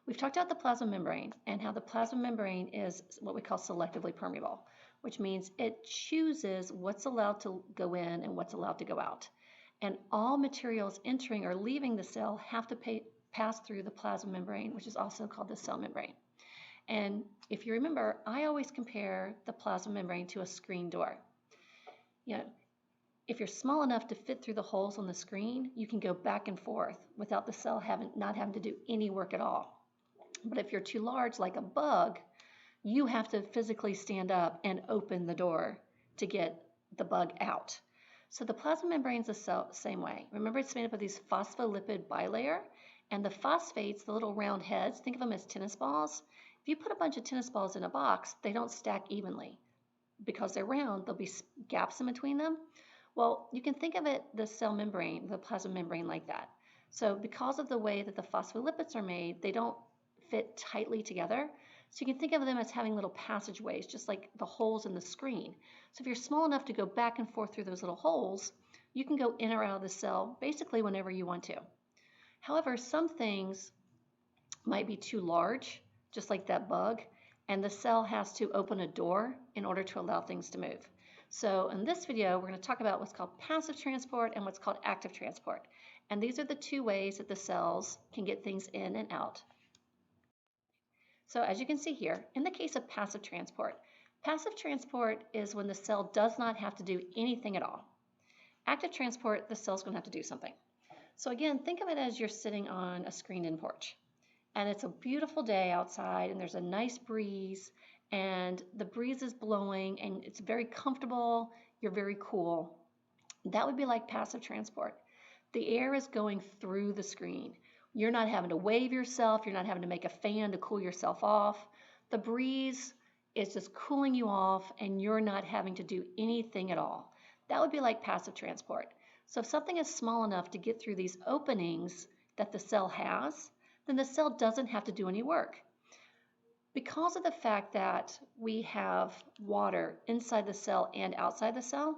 We've talked about the plasma membrane and how the plasma membrane is what we call selectively permeable, which means it chooses what's allowed to go in and what's allowed to go out. And all materials entering or leaving the cell have to pass through the plasma membrane, which is also called the cell membrane. And if you remember, I always compare the plasma membrane to a screen door. If you're small enough to fit through the holes on the screen, you can go back and forth without the cell not having to do any work at all. But if you're too large, like a bug, you have to physically stand up and open the door to get the bug out. So the plasma membrane is the same way. Remember, it's made up of these phospholipid bilayer, and the phosphates, the little round heads, think of them as tennis balls. If you put a bunch of tennis balls in a box, they don't stack evenly. Because they're round, there'll be gaps in between them. Well, you can think of it, the cell membrane, the plasma membrane, like that. So because of the way that the phospholipids are made, they don't fit tightly together. So you can think of them as having little passageways, just like the holes in the screen. So if you're small enough to go back and forth through those little holes, you can go in or out of the cell basically whenever you want to. However, some things might be too large, just like that bug, and the cell has to open a door in order to allow things to move. So in this video, we're going to talk about what's called passive transport and what's called active transport. And these are the two ways that the cells can get things in and out. So as you can see here, in the case of passive transport is when the cell does not have to do anything at all. Active transport, the cell's going to have to do something. So again, think of it as you're sitting on a screened-in porch. And it's a beautiful day outside, and there's a nice breeze, and the breeze is blowing, and it's very comfortable, you're very cool. That would be like passive transport. The air is going through the screen. You're not having to wave yourself, you're not having to make a fan to cool yourself off. The breeze is just cooling you off, and you're not having to do anything at all. That would be like passive transport. So if something is small enough to get through these openings that the cell has, then the cell doesn't have to do any work. Because of the fact that we have water inside the cell and outside the cell,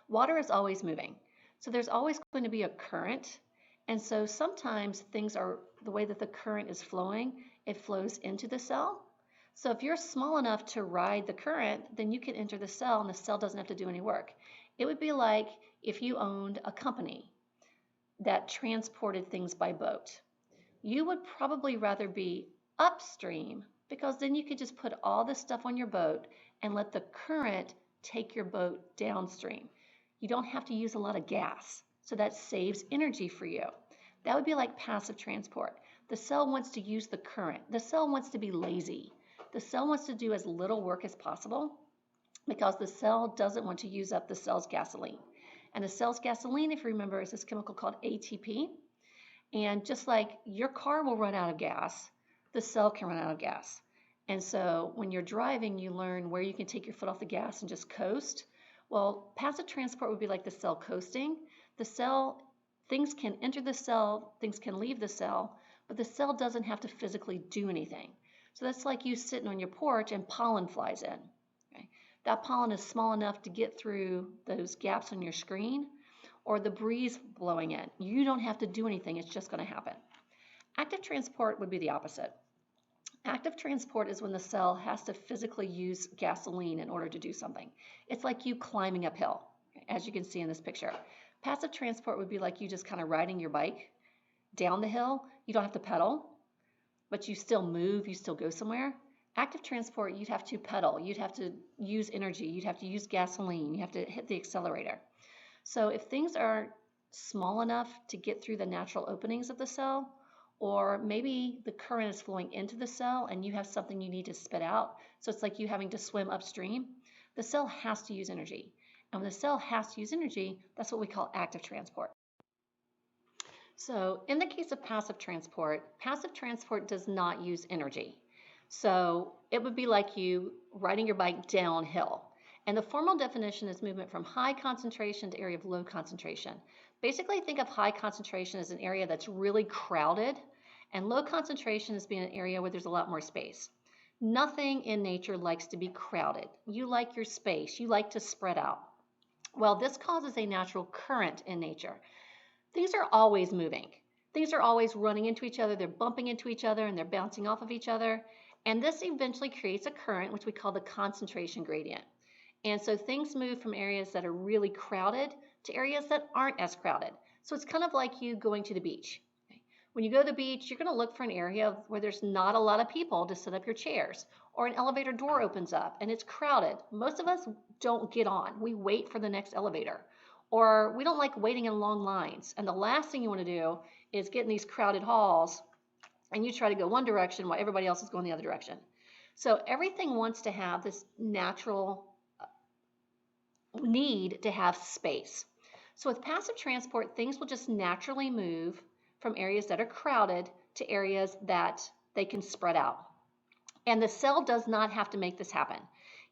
water is always moving. So there's always going to be a current. And so sometimes things are the way that the current is flowing, it flows into the cell. So if you're small enough to ride the current, then you can enter the cell and the cell doesn't have to do any work. It would be like if you owned a company that transported things by boat. You would probably rather be upstream because then you could just put all this stuff on your boat and let the current take your boat downstream. You don't have to use a lot of gas, so that saves energy for you. That would be like passive transport. The cell wants to use the current. The cell wants to be lazy. The cell wants to do as little work as possible because the cell doesn't want to use up the cell's gasoline. And the cell's gasoline, if you remember, is this chemical called ATP. And just like your car will run out of gas, the cell can run out of gas. And so when you're driving, you learn where you can take your foot off the gas and just coast. Well, passive transport would be like the cell coasting. The cell, things can enter the cell, things can leave the cell, but the cell doesn't have to physically do anything. So that's like you sitting on your porch and pollen flies in. Okay? That pollen is small enough to get through those gaps on your screen, or the breeze blowing in. You don't have to do anything, it's just going to happen. Active transport would be the opposite. Active transport is when the cell has to physically use gasoline in order to do something. It's like you climbing uphill, as you can see in this picture. Passive transport would be like you just kind of riding your bike down the hill. You don't have to pedal, but you still move, you still go somewhere. Active transport, you'd have to pedal, you'd have to use energy, you'd have to use gasoline, you have to hit the accelerator. So if things are small enough to get through the natural openings of the cell, or maybe the current is flowing into the cell and you have something you need to spit out, so it's like you having to swim upstream, the cell has to use energy. And when the cell has to use energy, that's what we call active transport. So in the case of passive transport does not use energy. So it would be like you riding your bike downhill. And the formal definition is movement from high concentration to area of low concentration. Basically, think of high concentration as an area that's really crowded, and low concentration as being an area where there's a lot more space. Nothing in nature likes to be crowded. You like your space. You like to spread out. Well, this causes a natural current in nature. Things are always moving. Things are always running into each other, they're bumping into each other, and they're bouncing off of each other. And this eventually creates a current, which we call the concentration gradient. And so things move from areas that are really crowded to areas that aren't as crowded. So it's kind of like you going to the beach. When you go to the beach, you're going to look for an area where there's not a lot of people to set up your chairs, or an elevator door opens up and it's crowded. Most of us don't get on. We wait for the next elevator, or we don't like waiting in long lines. And the last thing you want to do is get in these crowded halls and you try to go one direction while everybody else is going the other direction. So everything wants to have this natural need to have space. So with passive transport, things will just naturally move from areas that are crowded to areas that they can spread out. And the cell does not have to make this happen.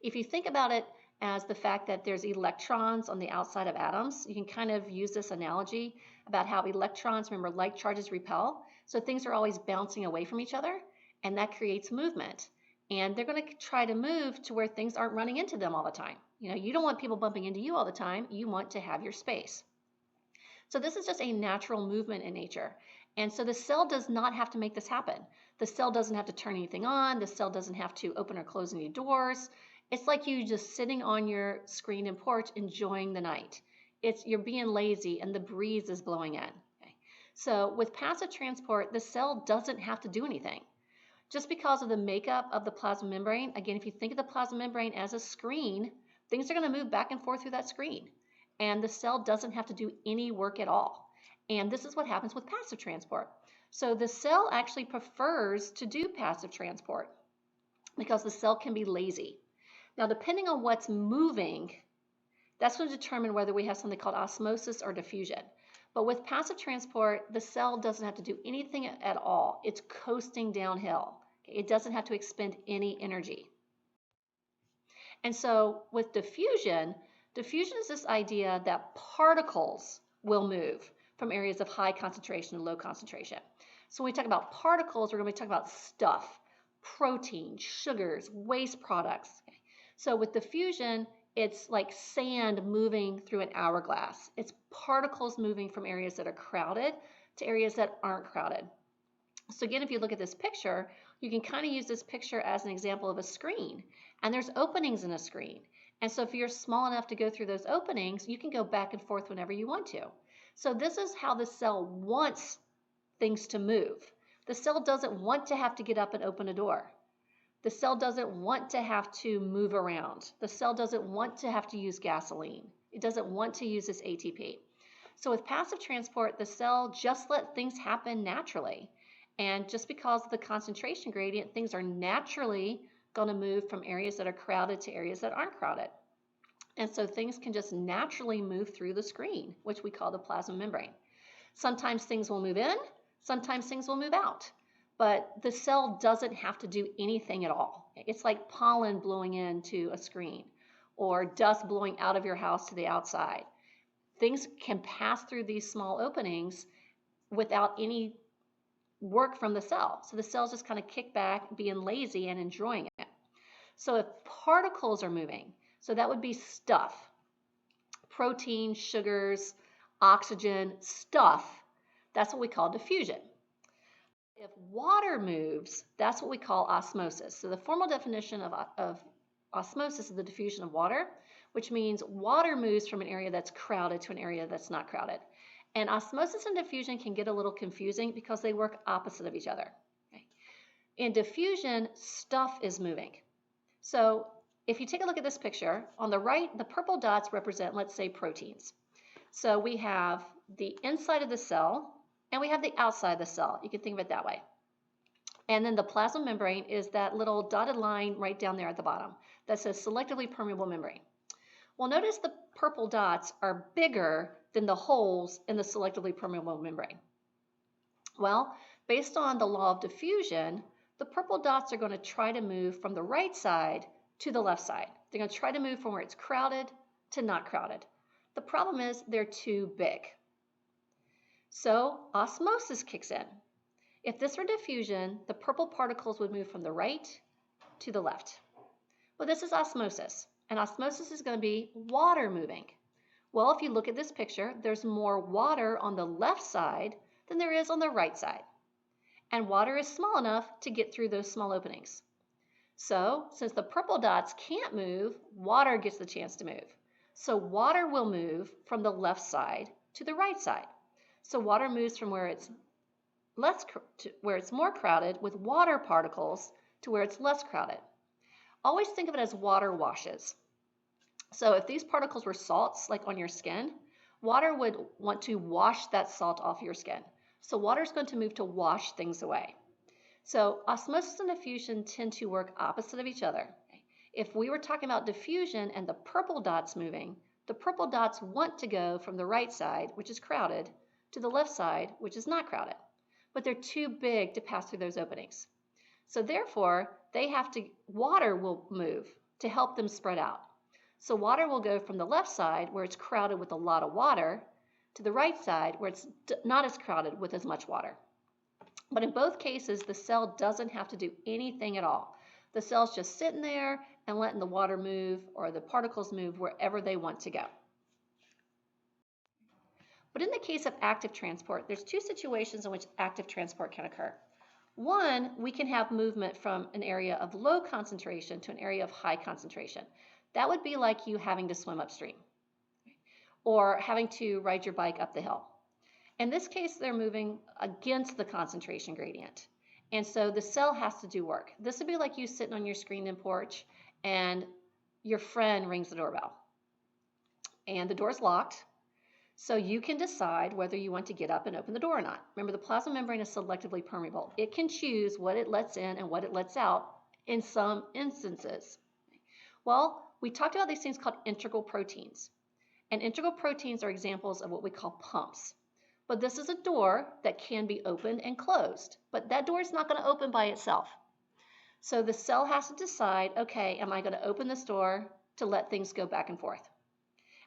If you think about it as the fact that there's electrons on the outside of atoms, you can kind of use this analogy about how electrons, remember, like charges repel. So things are always bouncing away from each other, and that creates movement. And they're going to try to move to where things aren't running into them all the time. You know, you don't want people bumping into you all the time. You want to have your space. So this is just a natural movement in nature. And so the cell does not have to make this happen. The cell doesn't have to turn anything on. The cell doesn't have to open or close any doors. It's like you just sitting on your screen and porch enjoying the night. You're being lazy and the breeze is blowing in. Okay? So with passive transport, the cell doesn't have to do anything. Just because of the makeup of the plasma membrane, again, if you think of the plasma membrane as a screen, things are going to move back and forth through that screen. And the cell doesn't have to do any work at all. And this is what happens with passive transport. So the cell actually prefers to do passive transport because the cell can be lazy. Now, depending on what's moving, that's going to determine whether we have something called osmosis or diffusion. But with passive transport, the cell doesn't have to do anything at all. It's coasting downhill. It doesn't have to expend any energy. And so with diffusion is this idea that particles will move from areas of high concentration to low concentration. So when we talk about particles, we're going to be talking about stuff, protein, sugars, waste products. Okay. So with diffusion, it's like sand moving through an hourglass. It's particles moving from areas that are crowded to areas that aren't crowded. So again, if you look at this picture, you can kind of use this picture as an example of a screen. And there's openings in a screen. And so if you're small enough to go through those openings, you can go back and forth whenever you want to. So this is how the cell wants things to move. The cell doesn't want to have to get up and open a door. The cell doesn't want to have to move around. The cell doesn't want to have to use gasoline. It doesn't want to use this ATP. So with passive transport, the cell just let things happen naturally. And just because of the concentration gradient, things are naturally going to move from areas that are crowded to areas that aren't crowded. And so things can just naturally move through the screen, which we call the plasma membrane. Sometimes things will move in, sometimes things will move out. But the cell doesn't have to do anything at all. It's like pollen blowing into a screen or dust blowing out of your house to the outside. Things can pass through these small openings without any work from the cell. So the cells just kind of kick back, being lazy and enjoying it. So if particles are moving, so that would be stuff, protein, sugars, oxygen, stuff, that's what we call diffusion. If water moves, that's what we call osmosis. So the formal definition of osmosis is the diffusion of water, which means water moves from an area that's crowded to an area that's not crowded. And osmosis and diffusion can get a little confusing because they work opposite of each other. Okay. In diffusion, stuff is moving. So if you take a look at this picture, on the right, the purple dots represent, let's say, proteins. So we have the inside of the cell and we have the outside of the cell. You can think of it that way. And then the plasma membrane is that little dotted line right down there at the bottom that says selectively permeable membrane. Well, notice the purple dots are bigger than the holes in the selectively permeable membrane. Well, based on the law of diffusion, the purple dots are going to try to move from the right side to the left side. They're going to try to move from where it's crowded to not crowded. The problem is they're too big. So osmosis kicks in. If this were diffusion, the purple particles would move from the right to the left. Well, this is osmosis, and osmosis is going to be water moving. Well, if you look at this picture, there's more water on the left side than there is on the right side. And water is small enough to get through those small openings. So, since the purple dots can't move, water gets the chance to move. So water will move from the left side to the right side. So water moves from where it's more crowded with water particles to where it's less crowded. Always think of it as water washes. So if these particles were salts, like on your skin, water would want to wash that salt off your skin. So water is going to move to wash things away. So osmosis and diffusion tend to work opposite of each other. If we were talking about diffusion and the purple dots moving, the purple dots want to go from the right side, which is crowded, to the left side, which is not crowded. But they're too big to pass through those openings. So therefore, water will move to help them spread out. So water will go from the left side, where it's crowded with a lot of water, to the right side, where it's not as crowded with as much water. But in both cases, the cell doesn't have to do anything at all. The cell's just sitting there and letting the water move or the particles move wherever they want to go. But in the case of active transport, there's two situations in which active transport can occur. One, we can have movement from an area of low concentration to an area of high concentration. That would be like you having to swim upstream or having to ride your bike up the hill. In this case, they're moving against the concentration gradient. And so the cell has to do work. This would be like you sitting on your screened-in porch and your friend rings the doorbell. And the door's locked. So you can decide whether you want to get up and open the door or not. Remember, the plasma membrane is selectively permeable. It can choose what it lets in and what it lets out in some instances. Well, we talked about these things called integral proteins. And integral proteins are examples of what we call pumps. But this is a door that can be opened and closed. But that door is not going to open by itself. So the cell has to decide, okay, am I going to open this door to let things go back and forth?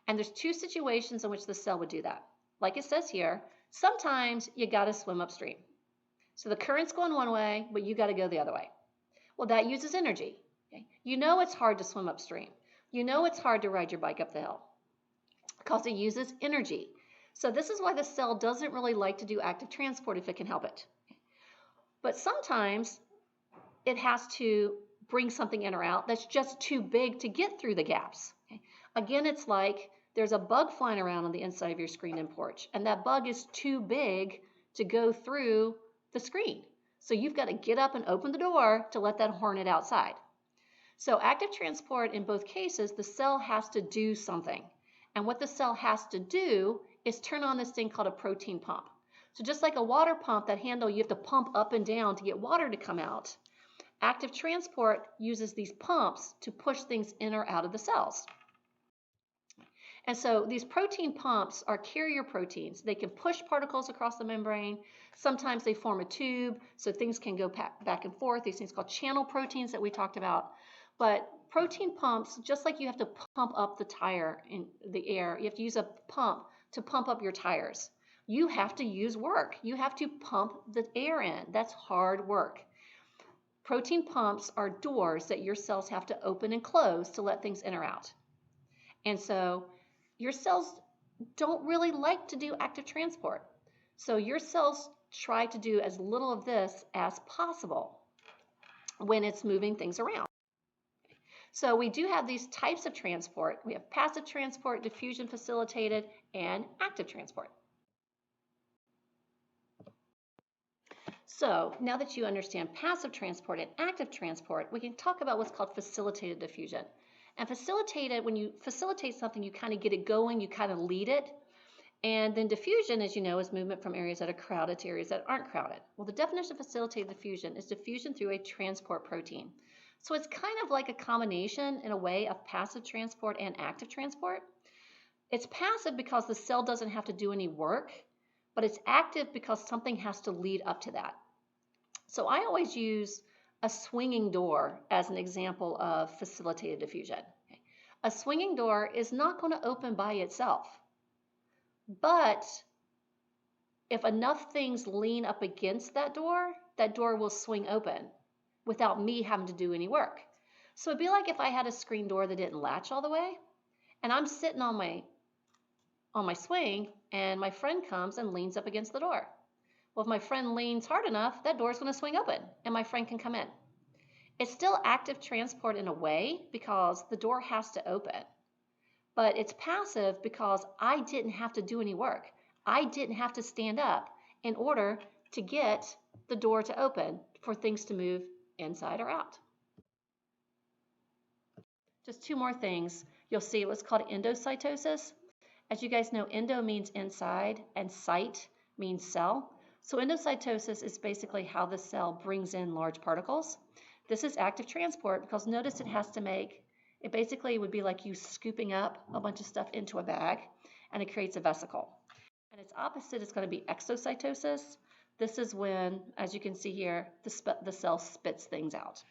And there's two situations in which the cell would do that. Like it says here, sometimes you got to swim upstream. So the current's going one way, but you got to go the other way. Well, that uses energy. Okay? You know it's hard to swim upstream. You know it's hard to ride your bike up the hill because it uses energy. So this is why the cell doesn't really like to do active transport if it can help it. But sometimes it has to bring something in or out that's just too big to get through the gaps. Okay? Again, it's like there's a bug flying around on the inside of your screen-in porch, and that bug is too big to go through the screen. So you've got to get up and open the door to let that hornet outside. So active transport, in both cases, the cell has to do something. And what the cell has to do is turn on this thing called a protein pump. So just like a water pump, that handle you have to pump up and down to get water to come out. Active transport uses these pumps to push things in or out of the cells. And so these protein pumps are carrier proteins. They can push particles across the membrane. Sometimes they form a tube, so things can go back and forth. These things called channel proteins that we talked about. But protein pumps, just like you have to pump up the tire in the air, you have to use a pump to pump up your tires. You have to use work. You have to pump the air in. That's hard work. Protein pumps are doors that your cells have to open and close to let things in or out. And so your cells don't really like to do active transport. So your cells try to do as little of this as possible when it's moving things around. So we do have these types of transport. We have passive transport, diffusion facilitated, and active transport. So now that you understand passive transport and active transport, we can talk about what's called facilitated diffusion. And facilitated, when you facilitate something, you kind of get it going, you kind of lead it. And then diffusion, as you know, is movement from areas that are crowded to areas that aren't crowded. Well, the definition of facilitated diffusion is diffusion through a transport protein. So it's kind of like a combination, in a way, of passive transport and active transport. It's passive because the cell doesn't have to do any work, but it's active because something has to lead up to that. So I always use a swinging door as an example of facilitated diffusion. A swinging door is not going to open by itself, but if enough things lean up against that door will swing open without me having to do any work. So it'd be like if I had a screen door that didn't latch all the way, and I'm sitting on my swing, and my friend comes and leans up against the door. Well, if my friend leans hard enough, that door is going to swing open and my friend can come in. It's still active transport in a way because the door has to open, but it's passive because I didn't have to do any work. I didn't have to stand up in order to get the door to open for things to move inside or out. Just two more things. You'll see what's called endocytosis. As you guys know, endo means inside and cyte means cell. So endocytosis is basically how the cell brings in large particles. This is active transport because notice it has to make, it basically would be like you scooping up a bunch of stuff into a bag, and it creates a vesicle. And its opposite is going to be exocytosis. This is when, as you can see here, the cell spits things out.